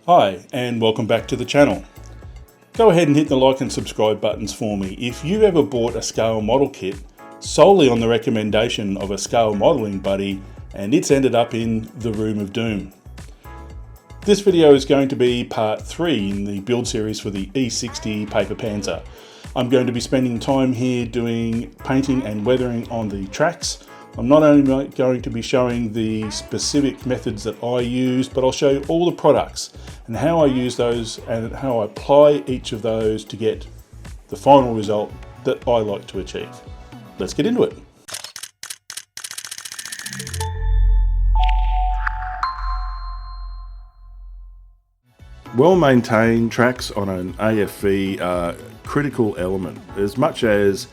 Hi, and welcome back to the channel. Go ahead and hit the like and subscribe buttons for me if you've ever bought a scale model kit solely on the recommendation of a scale modeling buddy and it's ended up in the room of doom. This video is going to be part 3 in the build series for the E-60 paper panzer. I'm going to be spending time here doing painting and weathering on the tracks. I'm not only going to be showing the specific methods that I use, but I'll show you all the products and how I use those and how I apply each of those to get the final result that I like to achieve. Let's get into it. Well-maintained tracks on an AFV are a critical element. As much as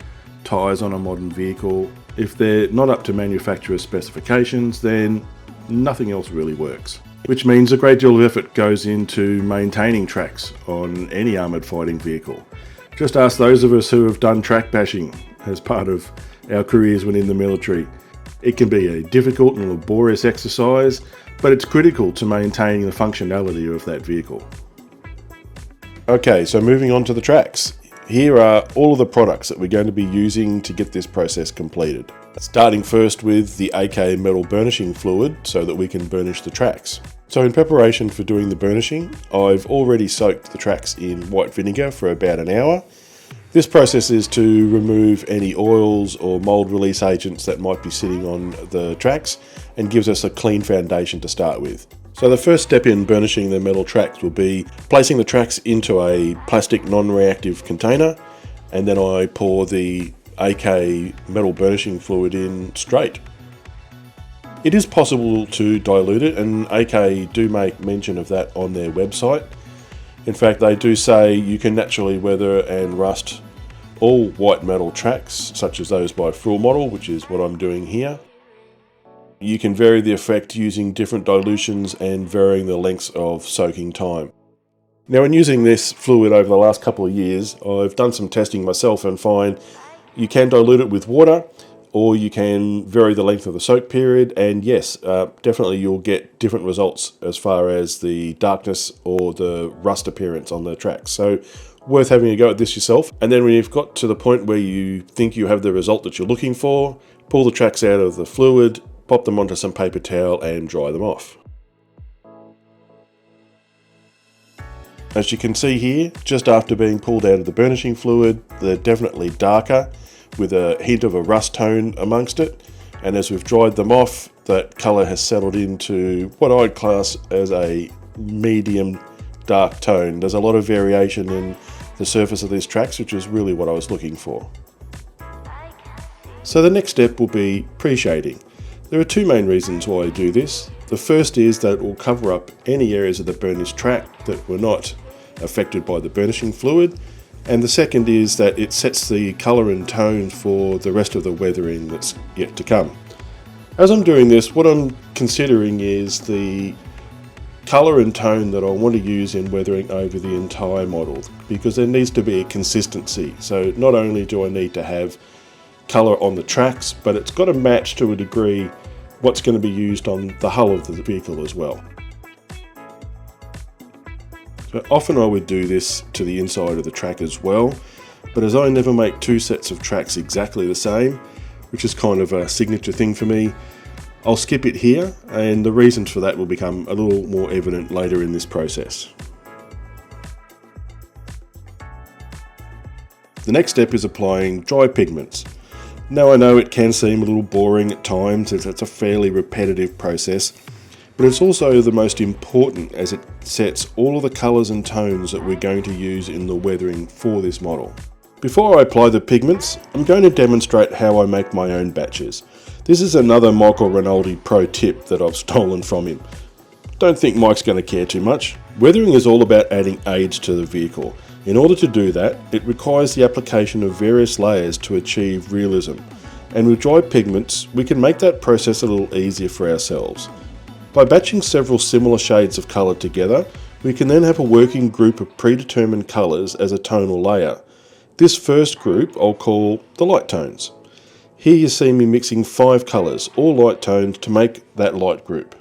tyres on a modern vehicle, if they're not up to manufacturer's specifications, then nothing else really works. Which means a great deal of effort goes into maintaining tracks on any armoured fighting vehicle. Just ask those of us who have done track bashing as part of our careers when in the military. It can be a difficult and laborious exercise, but it's critical to maintaining the functionality of that vehicle. Okay, so moving on to the tracks. Here are all of the products that we're going to be using to get this process completed. Starting first with the AK metal burnishing fluid so that we can burnish the tracks. So in preparation for doing the burnishing, I've already soaked the tracks in white vinegar for about an hour. This process is to remove any oils or mold release agents that might be sitting on the tracks and gives us a clean foundation to start with. So the first step in burnishing the metal tracks will be placing the tracks into a plastic non-reactive container, and then I pour the AK metal burnishing fluid in straight. It is possible to dilute it, and AK do make mention of that on their website. In fact, they do say you can naturally weather and rust all white metal tracks, such as those by Fruilmodel, which is what I'm doing here. You can vary the effect using different dilutions and varying the lengths of soaking time. Now, in using this fluid over the last couple of years, I've done some testing myself and find you can dilute it with water, or you can vary the length of the soak period, and yes, definitely you'll get different results as far as the darkness or the rust appearance on the tracks. So worth having a go at this yourself. And then when you've got to the point where you think you have the result that you're looking for, pull the tracks out of the fluid, pop them onto some paper towel and dry them off. As you can see here, just after being pulled out of the burnishing fluid, they're definitely darker with a hint of a rust tone amongst it. And as we've dried them off, that colour has settled into what I'd class as a medium dark tone. There's a lot of variation in the surface of these tracks, which is really what I was looking for. So the next step will be pre-shading. There are two main reasons why I do this. The first is that it will cover up any areas of the burnished track that were not affected by the burnishing fluid. And the second is that it sets the colour and tone for the rest of the weathering that's yet to come. As I'm doing this, what I'm considering is the colour and tone that I want to use in weathering over the entire model, because there needs to be a consistency. So not only do I need to have colour on the tracks, but it's got to match to a degree what's going to be used on the hull of the vehicle as well. So often I would do this to the inside of the track as well, but as I never make two sets of tracks exactly the same, which is kind of a signature thing for me, I'll skip it here, and the reasons for that will become a little more evident later in this process. The next step is applying dry pigments. Now I know it can seem a little boring at times as it's a fairly repetitive process, but it's also the most important as it sets all of the colours and tones that we're going to use in the weathering for this model. Before I apply the pigments, I'm going to demonstrate how I make my own batches. This is another Michael Rinaldi pro tip that I've stolen from him. Don't think Mike's going to care too much. Weathering is all about adding age to the vehicle. In order to do that, it requires the application of various layers to achieve realism. And with dry pigments, we can make that process a little easier for ourselves. By batching several similar shades of colour together, we can then have a working group of predetermined colours as a tonal layer. This first group I'll call the light tones. Here you see me mixing 5 colours, all light tones, to make that light group.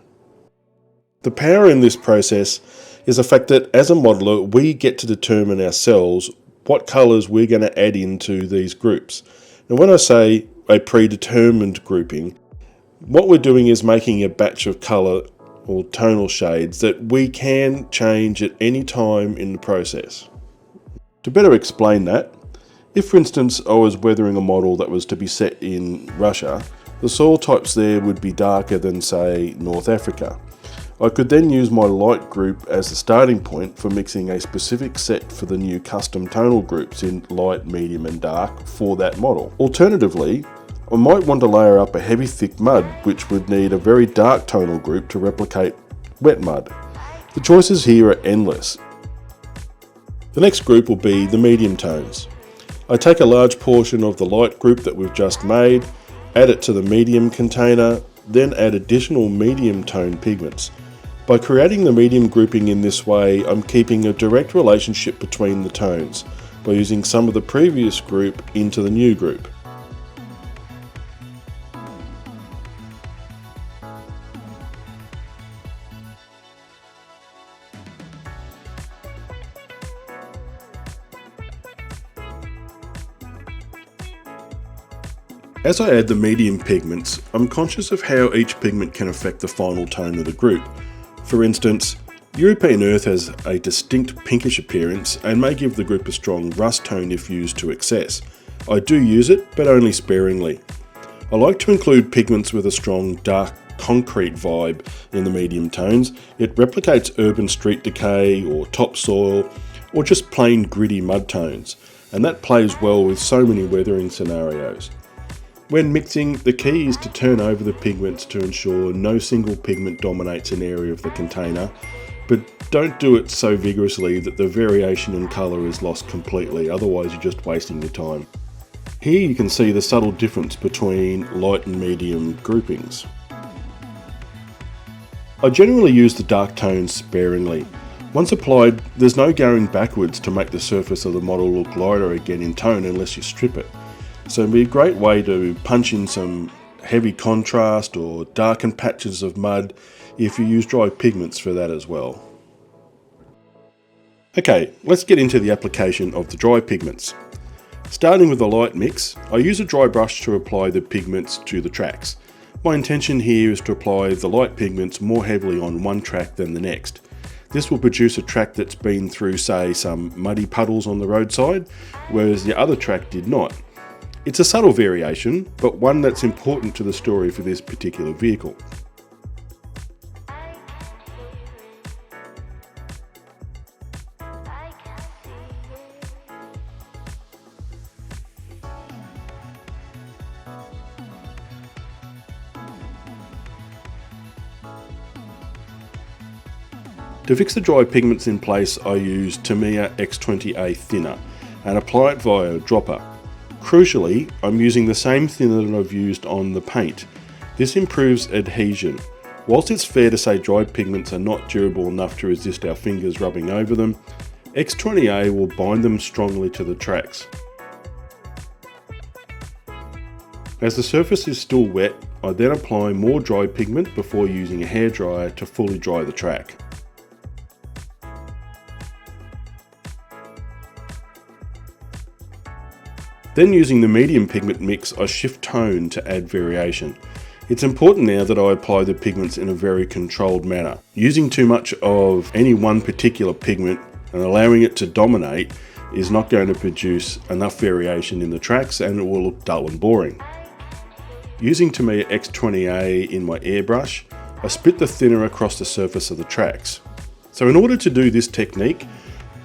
The power in this process is the fact that as a modeler, we get to determine ourselves what colours we're going to add into these groups. Now when I say a predetermined grouping, what we're doing is making a batch of colour or tonal shades that we can change at any time in the process. To better explain that, if for instance I was weathering a model that was to be set in Russia, the soil types there would be darker than say North Africa. I could then use my light group as the starting point for mixing a specific set for the new custom tonal groups in light, medium and dark for that model. Alternatively, I might want to layer up a heavy thick mud which would need a very dark tonal group to replicate wet mud. The choices here are endless. The next group will be the medium tones. I take a large portion of the light group that we've just made, add it to the medium container, then add additional medium tone pigments. By creating the medium grouping in this way, I'm keeping a direct relationship between the tones by using some of the previous group into the new group. As I add the medium pigments, I'm conscious of how each pigment can affect the final tone of the group. For instance, European Earth has a distinct pinkish appearance and may give the group a strong rust tone if used to excess. I do use it, but only sparingly. I like to include pigments with a strong dark concrete vibe in the medium tones. It replicates urban street decay or topsoil or just plain gritty mud tones, and that plays well with so many weathering scenarios. When mixing, the key is to turn over the pigments to ensure no single pigment dominates an area of the container, but don't do it so vigorously that the variation in colour is lost completely, otherwise you're just wasting your time. Here you can see the subtle difference between light and medium groupings. I generally use the dark tones sparingly. Once applied, there's no going backwards to make the surface of the model look lighter again in tone unless you strip it. So it'd be a great way to punch in some heavy contrast or darken patches of mud if you use dry pigments for that as well. Okay, let's get into the application of the dry pigments. Starting with the light mix, I use a dry brush to apply the pigments to the tracks. My intention here is to apply the light pigments more heavily on one track than the next. This will produce a track that's been through, say, some muddy puddles on the roadside, whereas the other track did not. It's a subtle variation, but one that's important to the story for this particular vehicle. To fix the dry pigments in place, I use Tamiya X20A thinner and apply it via a dropper. Crucially, I'm using the same thinner that I've used on the paint. This improves adhesion. Whilst it's fair to say dried pigments are not durable enough to resist our fingers rubbing over them, X20A will bind them strongly to the tracks. As the surface is still wet, I then apply more dry pigment before using a hairdryer to fully dry the track. Then using the medium pigment mix, I shift tone to add variation. It's important now that I apply the pigments in a very controlled manner. Using too much of any one particular pigment and allowing it to dominate is not going to produce enough variation in the tracks and it will look dull and boring. Using Tamiya X20A in my airbrush, I split the thinner across the surface of the tracks. So in order to do this technique,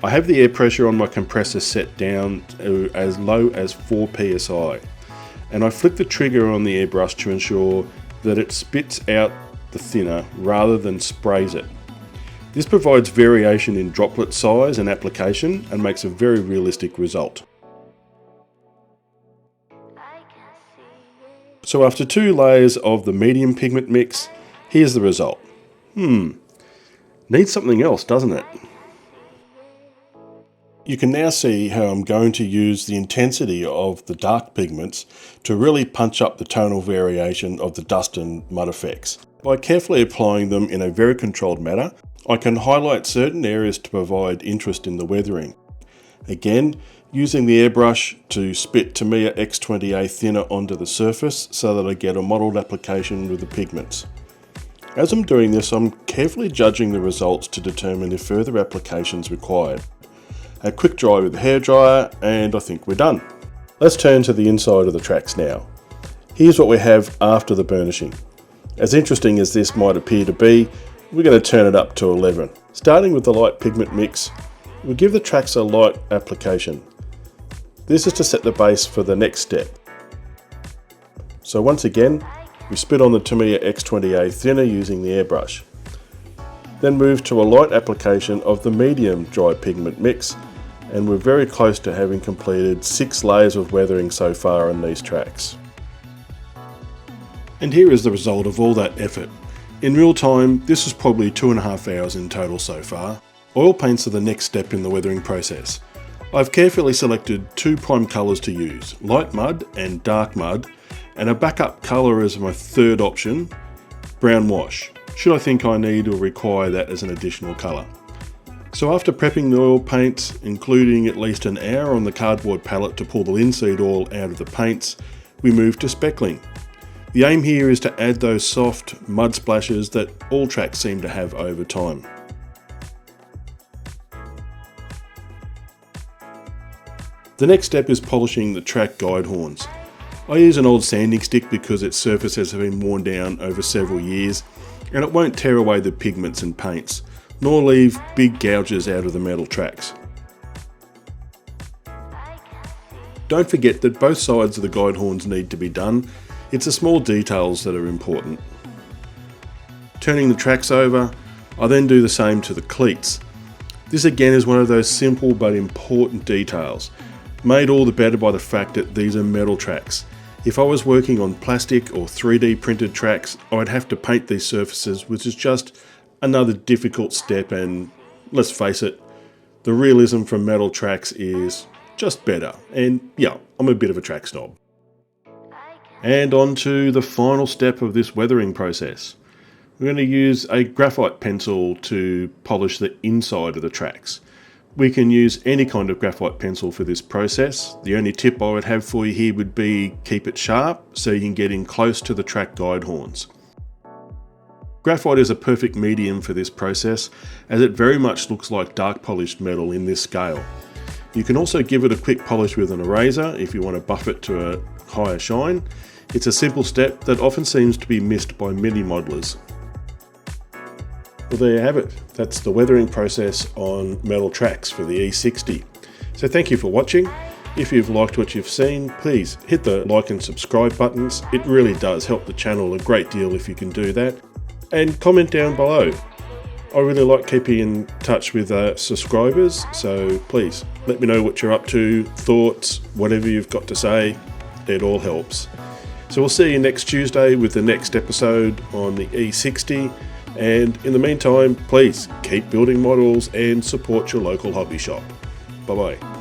I have the air pressure on my compressor set down to as low as 4 psi, and I flick the trigger on the airbrush to ensure that it spits out the thinner rather than sprays it. This provides variation in droplet size and application and makes a very realistic result. So after 2 layers of the medium pigment mix, here's the result. Needs something else, doesn't it? You can now see how I'm going to use the intensity of the dark pigments to really punch up the tonal variation of the dust and mud effects. By carefully applying them in a very controlled manner, I can highlight certain areas to provide interest in the weathering. Again, using the airbrush to spit Tamiya X20A thinner onto the surface so that I get a modelled application with the pigments. As I'm doing this, I'm carefully judging the results to determine if further applications required. A quick dry with the hairdryer and I think we're done. Let's turn to the inside of the tracks now. Here's what we have after the burnishing. As interesting as this might appear to be, we're going to turn it up to 11. Starting with the light pigment mix, we give the tracks a light application. This is to set the base for the next step. So once again, we spit on the Tamiya X20A thinner using the airbrush. Then move to a light application of the medium dry pigment mix, and we're very close to having completed 6 layers of weathering so far on these tracks. And here is the result of all that effort. In real time, this is probably 2.5 hours in total so far. Oil paints are the next step in the weathering process. I've carefully selected 2 prime colours to use, light mud and dark mud, and a backup colour as my third option, brown wash, should I think I need or require that as an additional colour. So after prepping the oil paints, including at least an hour on the cardboard palette to pull the linseed oil out of the paints, we move to speckling. The aim here is to add those soft mud splashes that all tracks seem to have over time. The next step is polishing the track guide horns. I use an old sanding stick because its surfaces have been worn down over several years and it won't tear away the pigments and paints, nor leave big gouges out of the metal tracks. Don't forget that both sides of the guide horns need to be done. It's the small details that are important. Turning the tracks over, I then do the same to the cleats. This again is one of those simple but important details, made all the better by the fact that these are metal tracks. If I was working on plastic or 3D printed tracks, I'd have to paint these surfaces, which is just another difficult step, and let's face it, the realism from metal tracks is just better, and yeah, I'm a bit of a track snob. And on to the final step of this weathering process. We're going to use a graphite pencil to polish the inside of the tracks. We can use any kind of graphite pencil for this process. The only tip I would have for you here would be keep it sharp so you can get in close to the track guide horns. Graphite is a perfect medium for this process as it very much looks like dark polished metal in this scale. You can also give it a quick polish with an eraser if you want to buff it to a higher shine. It's a simple step that often seems to be missed by many modelers. Well, there you have it. That's the weathering process on metal tracks for the E-60. So thank you for watching. If you've liked what you've seen, please hit the like and subscribe buttons. It really does help the channel a great deal if you can do that. And comment down below. I really like keeping in touch with subscribers, so please let me know what you're up to, thoughts, whatever you've got to say. It all helps. So we'll see you next Tuesday with the next episode on the E-60. And in the meantime, please keep building models and support your local hobby shop. Bye bye.